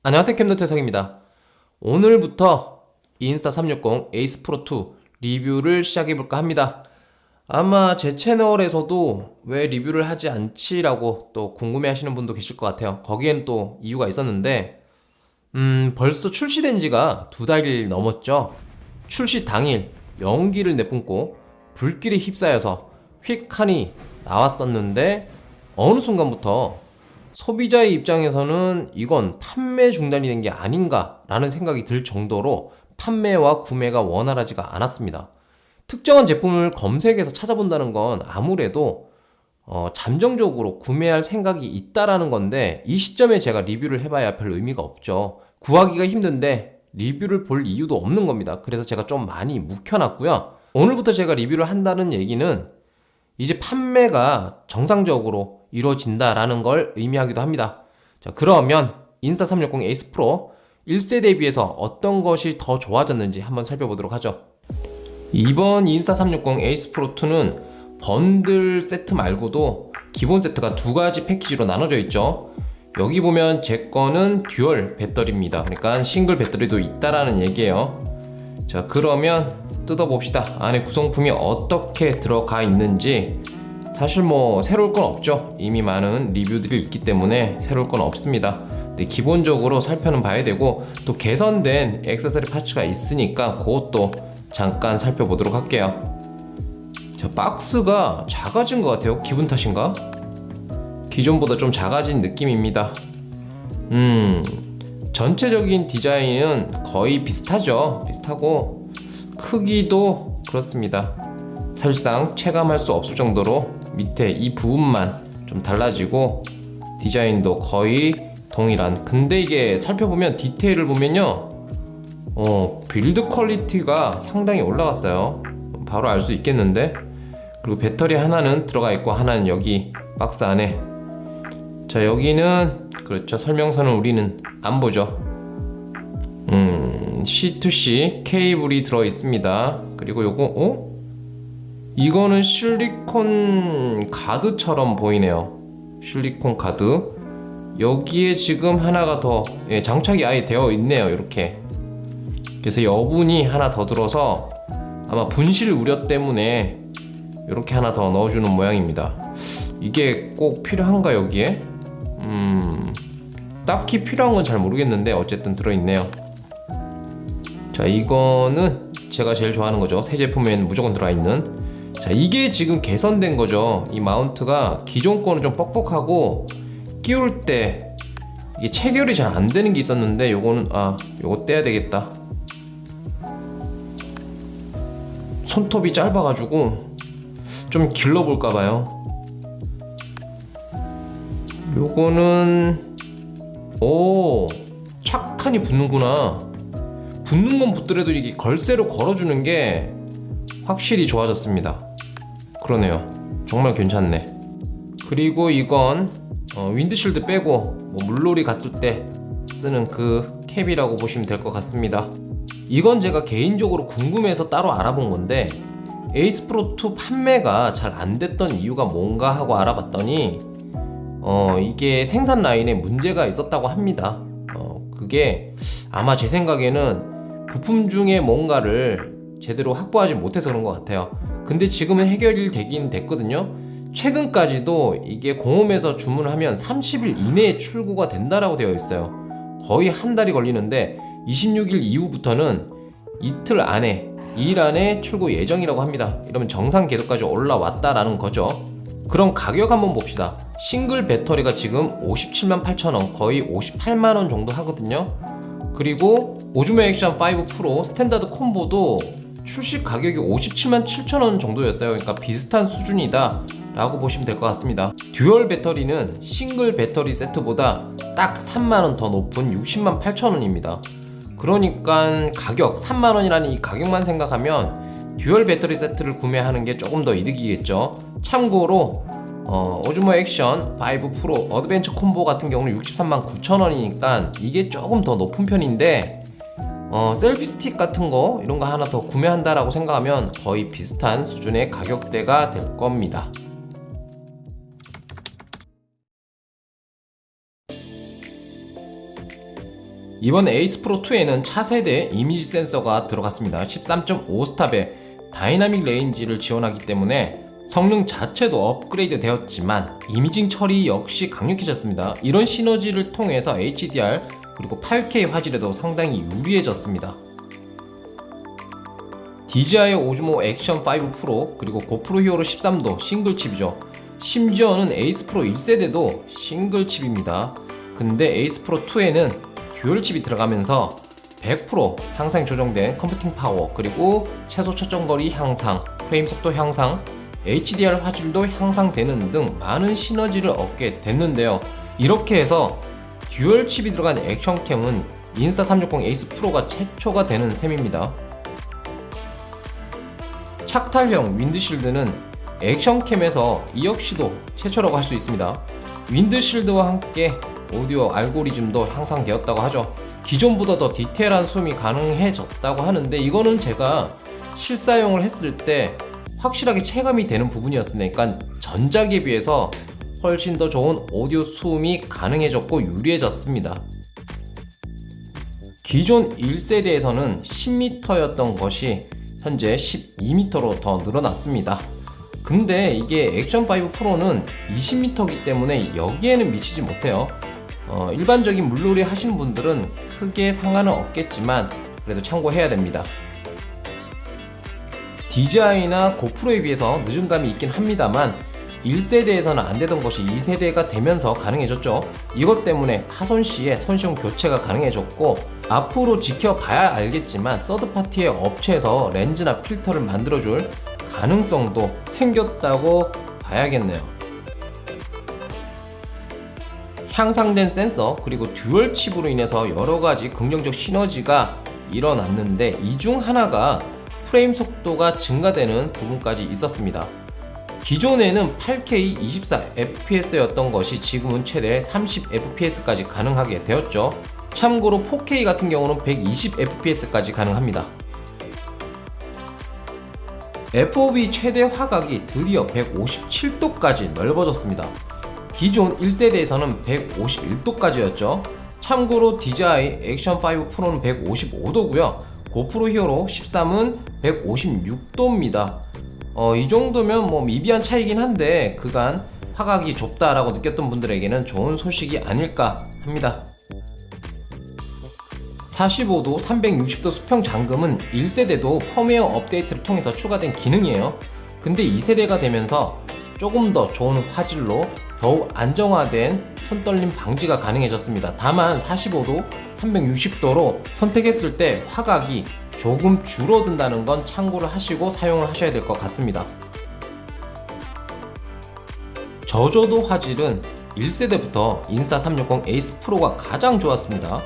안녕하세요, 캠노태석입니다. 오늘부터 인스타360 에이스 프로2 리뷰를 시작해볼까 합니다. 아마 제 채널에서도 왜 리뷰를 하지 않지라고 또 궁금해 하시는 분도 계실 것 같아요. 거기엔 또 이유가 있었는데 벌써 출시된 지가 2달 넘었죠. 출시 당일 연기를 내뿜고 불길에 휩싸여서 휙 하니 나왔었는데 어느 순간부터 소비자의 입장에서는 이건 판매 중단이 된 게 아닌가 라는 생각이 들 정도로 판매와 구매가 원활하지가 않았습니다. 특정한 제품을 검색해서 찾아본다는 건 아무래도 잠정적으로 구매할 생각이 있다라는 건데, 이 시점에 제가 리뷰를 해봐야 별 의미가 없죠. 구하기가 힘든데 리뷰를 볼 이유도 없는 겁니다. 그래서 제가 좀 많이 묵혀놨고요. 오늘부터 제가 리뷰를 한다는 얘기는 이제 판매가 정상적으로 이루어진다라는 걸 의미하기도 합니다. 자, 그러면 인스타360 에이스 프로 1세대에 비해서 어떤 것이 더 좋아졌는지 한번 살펴보도록 하죠. 이번 인스타360 에이스 프로2는 번들 세트 말고도 기본 세트가 두 가지 패키지로 나눠져 있죠. 여기 보면 제 거는 듀얼 배터리입니다. 그러니까 싱글 배터리도 있다라는 얘기예요. 자, 그러면 뜯어봅시다. 안에 구성품이 어떻게 들어가 있는지. 사실 뭐 새로울 건 없죠. 이미 많은 리뷰들이 있기 때문에 새로울 건 없습니다. 근데 기본적으로 살펴는 봐야 되고, 또 개선된 액세서리 파츠가 있으니까 그것도 잠깐 살펴보도록 할게요. 자, 박스가 작아진 것 같아요. 기분 탓인가? 기존보다 좀 작아진 느낌입니다. 전체적인 디자인은 거의 비슷하고 크기도 그렇습니다. 사실상 체감할 수 없을 정도로 밑에 이 부분만 좀 달라지고 디자인도 거의 동일한. 근데 이게 살펴보면 디테일을 보면요, 빌드 퀄리티가 상당히 올라갔어요. 바로 알 수 있겠는데. 그리고 배터리 하나는 들어가 있고 하나는 여기 박스 안에. 자, 여기는 그렇죠, 설명서는 우리는 안 보죠. C2C 케이블이 들어 있습니다. 그리고 요거 이거는 실리콘 가드처럼 보이네요. 실리콘 가드. 여기에 지금 하나가 더 장착이 아예 되어 있네요. 이렇게. 그래서 여분이 하나 더 들어서 아마 분실 우려 때문에 이렇게 하나 더 넣어주는 모양입니다. 이게 꼭 필요한가 여기에? 딱히 필요한 건 잘 모르겠는데 어쨌든 들어있네요. 자, 이거는 제가 제일 좋아하는 거죠. 새 제품에는 무조건 들어있는. 자, 이게 지금 개선된 거죠. 이 마운트가 기존 거는 좀 뻑뻑하고 끼울 때 이게 체결이 잘 안 되는 게 있었는데, 요거는 요거 떼야 되겠다. 손톱이 짧아가지고 좀 길러볼까 봐요. 요거는 착하니 붙는구나. 붙는 건 붙더라도 이게 걸쇠로 걸어주는 게 확실히 좋아졌습니다. 그러네요. 정말 괜찮네. 그리고 이건 윈드실드 빼고 뭐 물놀이 갔을 때 쓰는 그 캡이라고 보시면 될 것 같습니다. 이건 제가 개인적으로 궁금해서 따로 알아본 건데, 에이스 프로2 판매가 잘 안 됐던 이유가 뭔가 하고 알아봤더니 이게 생산 라인에 문제가 있었다고 합니다. 그게 아마 제 생각에는 부품 중에 뭔가를 제대로 확보하지 못해서 그런 것 같아요. 근데 지금은 해결이 되긴 됐거든요. 최근까지도 이게 공홈에서 주문하면 30일 이내에 출고가 된다라고 되어 있어요. 거의 한 달이 걸리는데 26일 이후부터는 이틀 안에, 2일 안에 출고 예정이라고 합니다. 이러면 정상 궤도까지 올라왔다라는 거죠. 그럼 가격 한번 봅시다. 싱글 배터리가 지금 57만 8천원, 거의 58만원 정도 하거든요. 그리고 오즈모 액션 5 프로 스탠다드 콤보도 출시 가격이 57만 7천원 정도였어요. 그러니까 비슷한 수준이다 라고 보시면 될 것 같습니다. 듀얼 배터리는 싱글 배터리 세트보다 딱 3만원 더 높은 60만 8천원입니다. 그러니까 가격 3만원이라는 이 가격만 생각하면 듀얼 배터리 세트를 구매하는 게 조금 더 이득이겠죠. 참고로 오즈모 액션 5 프로 어드벤처 콤보 같은 경우는 63만 9천원이니까 이게 조금 더 높은 편인데, 셀피 스틱 같은 거 이런 거 하나 더 구매한다라고 생각하면 거의 비슷한 수준의 가격대가 될 겁니다. 이번 에이스 프로 2에는 차세대 이미지 센서가 들어갔습니다. 13.5스탑의 다이나믹 레인지를 지원하기 때문에 성능 자체도 업그레이드 되었지만 이미징 처리 역시 강력해졌습니다. 이런 시너지를 통해서 HDR 그리고 8K 화질에도 상당히 유리해졌습니다. DJI 오즈모 액션 5 프로 그리고 고프로 히어로 13도 싱글 칩이죠. 심지어는 에이스 프로 1세대도 싱글 칩입니다. 근데 에이스 프로 2에는 듀얼 칩이 들어가면서 100% 향상이 조정된 컴퓨팅 파워 그리고 최소 초점거리 향상, 프레임 속도 향상, HDR 화질도 향상되는 등 많은 시너지를 얻게 됐는데요. 이렇게 해서 듀얼 칩이 들어간 액션캠은 인스타360 에이스 프로가 최초가 되는 셈입니다. 착탈형 윈드실드는 액션캠에서 이 역시도 최초라고 할 수 있습니다. 윈드실드와 함께 오디오 알고리즘도 향상되었다고 하죠. 기존보다 더 디테일한 줌이 가능해졌다고 하는데 이거는 제가 실사용을 했을 때 확실하게 체감이 되는 부분이었습니다. 그러니까 전작에 비해서 훨씬 더 좋은 오디오 줌이 가능해졌고 유리해졌습니다. 기존 1세대에서는 10m였던 것이 현재 12m로 더 늘어났습니다. 근데 이게 액션5 프로는 20m이기 때문에 여기에는 미치지 못해요. 일반적인 물놀이 하시는 분들은 크게 상관은 없겠지만 그래도 참고해야 됩니다. DJI나 고프로에 비해서 늦은 감이 있긴 합니다만 1세대에서는 안되던 것이 2세대가 되면서 가능해졌죠. 이것 때문에 하손시에 손시용 교체가 가능해졌고 앞으로 지켜봐야 알겠지만 서드파티의 업체에서 렌즈나 필터를 만들어줄 가능성도 생겼다고 봐야겠네요. 향상된 센서 그리고 듀얼 칩으로 인해서 여러가지 긍정적 시너지가 일어났는데 이 중 하나가 프레임 속도가 증가되는 부분까지 있었습니다. 기존에는 8K 24fps였던 것이 지금은 최대 30fps까지 가능하게 되었죠. 참고로 4K 같은 경우는 120fps까지 가능합니다. FOV 최대 화각이 드디어 157도까지 넓어졌습니다. 기존 1세대에서는 151도까지였죠. 참고로 DJI 액션5 프로는 155도고요. 고프로 히어로 13은 156도입니다. 이 정도면 뭐 미비한 차이긴 한데 그간 화각이 좁다라고 느꼈던 분들에게는 좋은 소식이 아닐까 합니다. 45도 360도 수평 잠금은 1세대도 펌웨어 업데이트를 통해서 추가된 기능이에요. 근데 2세대가 되면서 조금 더 좋은 화질로 더욱 안정화된 손떨림 방지가 가능해졌습니다. 다만 45도 360도로 선택했을 때 화각이 조금 줄어든다는 건 참고를 하시고 사용을 하셔야 될 것 같습니다. 저조도 화질은 1세대부터 인스타360 에이스 프로가 가장 좋았습니다.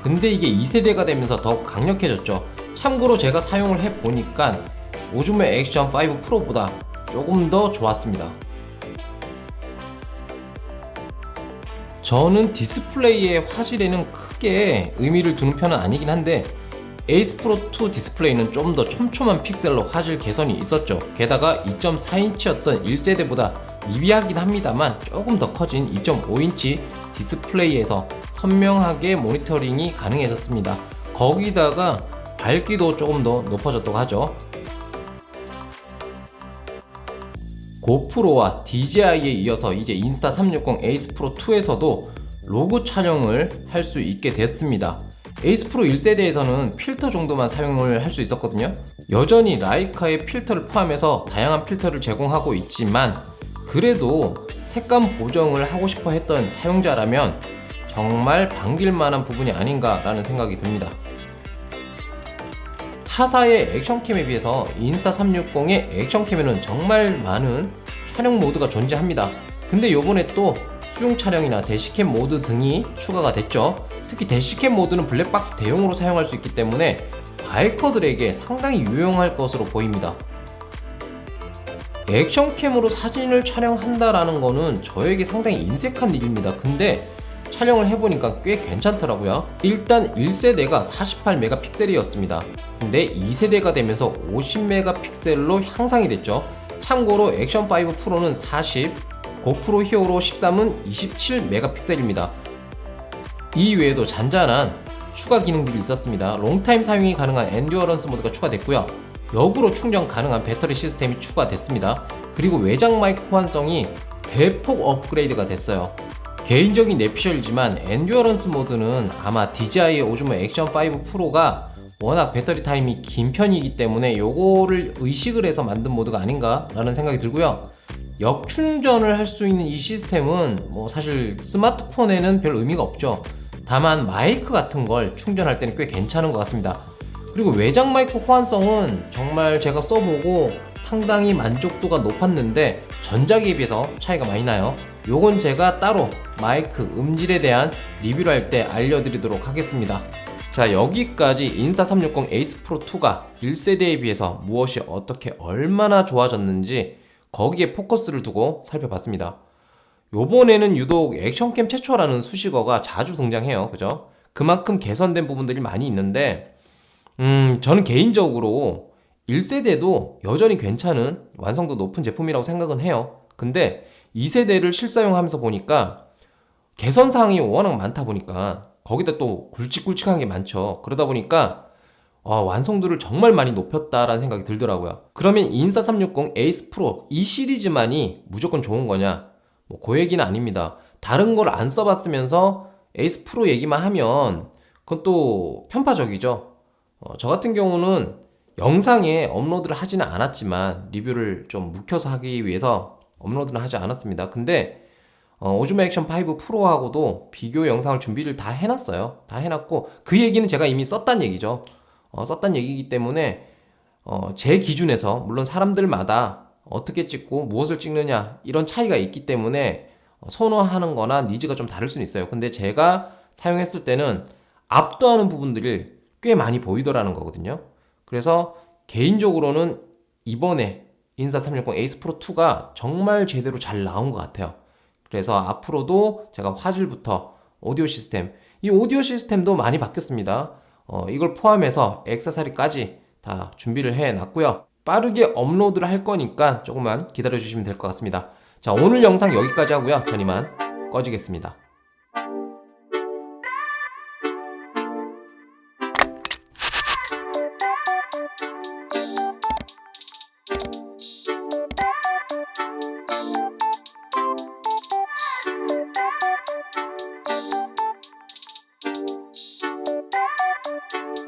근데 이게 2세대가 되면서 더욱 강력해졌죠. 참고로 제가 사용을 해보니까 오즈모 액션5 프로보다 조금 더 좋았습니다. 저는 디스플레이의 화질에는 크게 의미를 두는 편은 아니긴 한데 에이스 프로 2 디스플레이는 좀 더 촘촘한 픽셀로 화질 개선이 있었죠. 게다가 2.4인치였던 1세대보다 미비하긴 합니다만 조금 더 커진 2.5인치 디스플레이에서 선명하게 모니터링이 가능해졌습니다. 거기다가 밝기도 조금 더 높아졌다고 하죠. 고프로와 DJI에 이어서 이제 인스타360 에이스 프로 2에서도 로그 촬영을 할 수 있게 됐습니다. 에이스 프로 1세대에서는 필터 정도만 사용을 할 수 있었거든요. 여전히 라이카의 필터를 포함해서 다양한 필터를 제공하고 있지만 그래도 색감 보정을 하고 싶어 했던 사용자라면 정말 반길만한 부분이 아닌가 라는 생각이 듭니다. 타사의 액션캠에 비해서 인스타360의 액션캠에는 정말 많은 촬영 모드가 존재합니다. 근데 요번에 또 수중 촬영이나 대시캠 모드 등이 추가가 됐죠. 특히 대시캠 모드는 블랙박스 대용으로 사용할 수 있기 때문에 바이커들에게 상당히 유용할 것으로 보입니다. 액션캠으로 사진을 촬영한다라는 거는 저에게 상당히 인색한 일입니다. 근데 촬영을 해보니까 꽤 괜찮더라고요. 일단 1세대가 48메가픽셀이었습니다. 근데 2세대가 되면서 50메가픽셀로 향상이 됐죠. 참고로 액션5 프로는 40, 고프로 히어로 13은 27메가픽셀입니다. 이 외에도 잔잔한 추가 기능들이 있었습니다. 롱타임 사용이 가능한 엔듀어런스 모드가 추가됐고요. 역으로 충전 가능한 배터리 시스템이 추가됐습니다. 그리고 외장 마이크 호환성이 대폭 업그레이드가 됐어요. 개인적인 내피셜이지만 엔듀어런스 모드는 아마 DJI 오즈모 액션 5 프로가 워낙 배터리 타임이 긴 편이기 때문에 요거를 의식을 해서 만든 모드가 아닌가 라는 생각이 들고요. 역충전을 할 수 있는 이 시스템은 사실 스마트폰에는 별 의미가 없죠. 다만 마이크 같은 걸 충전할 때는 꽤 괜찮은 것 같습니다. 그리고 외장 마이크 호환성은 정말 제가 써보고 상당히 만족도가 높았는데 전작에 비해서 차이가 많이 나요. 요건 제가 따로 마이크 음질에 대한 리뷰를 할 때 알려드리도록 하겠습니다. 자, 여기까지 인스타360 에이스 프로 2가 1세대에 비해서 무엇이 어떻게 얼마나 좋아졌는지 거기에 포커스를 두고 살펴봤습니다. 요번에는 유독 액션캠 최초라는 수식어가 자주 등장해요. 그죠? 그만큼 개선된 부분들이 많이 있는데 저는 개인적으로 1세대도 여전히 괜찮은 완성도 높은 제품이라고 생각은 해요. 근데 2세대를 실사용하면서 보니까 개선사항이 워낙 많다 보니까 거기다 또 굵직굵직한 게 많죠. 그러다 보니까 완성도를 정말 많이 높였다라는 생각이 들더라고요. 그러면 인스타360 에이스 프로 이 시리즈만이 무조건 좋은 거냐? 그 얘기는 아닙니다. 다른 걸 안 써봤으면서 에이스 프로 얘기만 하면 그건 또 편파적이죠. 저 같은 경우는 영상에 업로드를 하지는 않았지만 리뷰를 좀 묵혀서 하기 위해서 업로드는 하지 않았습니다. 근데 오즈모 액션 5 프로하고도 비교 영상을 준비를 다 해놨어요. 다 해놨고 그 얘기는 제가 이미 썼단 얘기죠. 썼단 얘기이기 때문에 제 기준에서 물론 사람들마다 어떻게 찍고 무엇을 찍느냐 이런 차이가 있기 때문에 선호하는 거나 니즈가 좀 다를 수는 있어요. 근데 제가 사용했을 때는 압도하는 부분들이 꽤 많이 보이더라는 거거든요. 그래서 개인적으로는 이번에 인스타360 에이스 프로 2가 정말 제대로 잘 나온 것 같아요. 그래서 앞으로도 제가 화질부터 오디오 시스템, 이 오디오 시스템도 많이 바뀌었습니다. 이걸 포함해서 액세서리까지 다 준비를 해놨고요. 빠르게 업로드를 할 거니까 조금만 기다려 주시면 될 것 같습니다. 자, 오늘 영상 여기까지 하고요. 전 이만 꺼지겠습니다.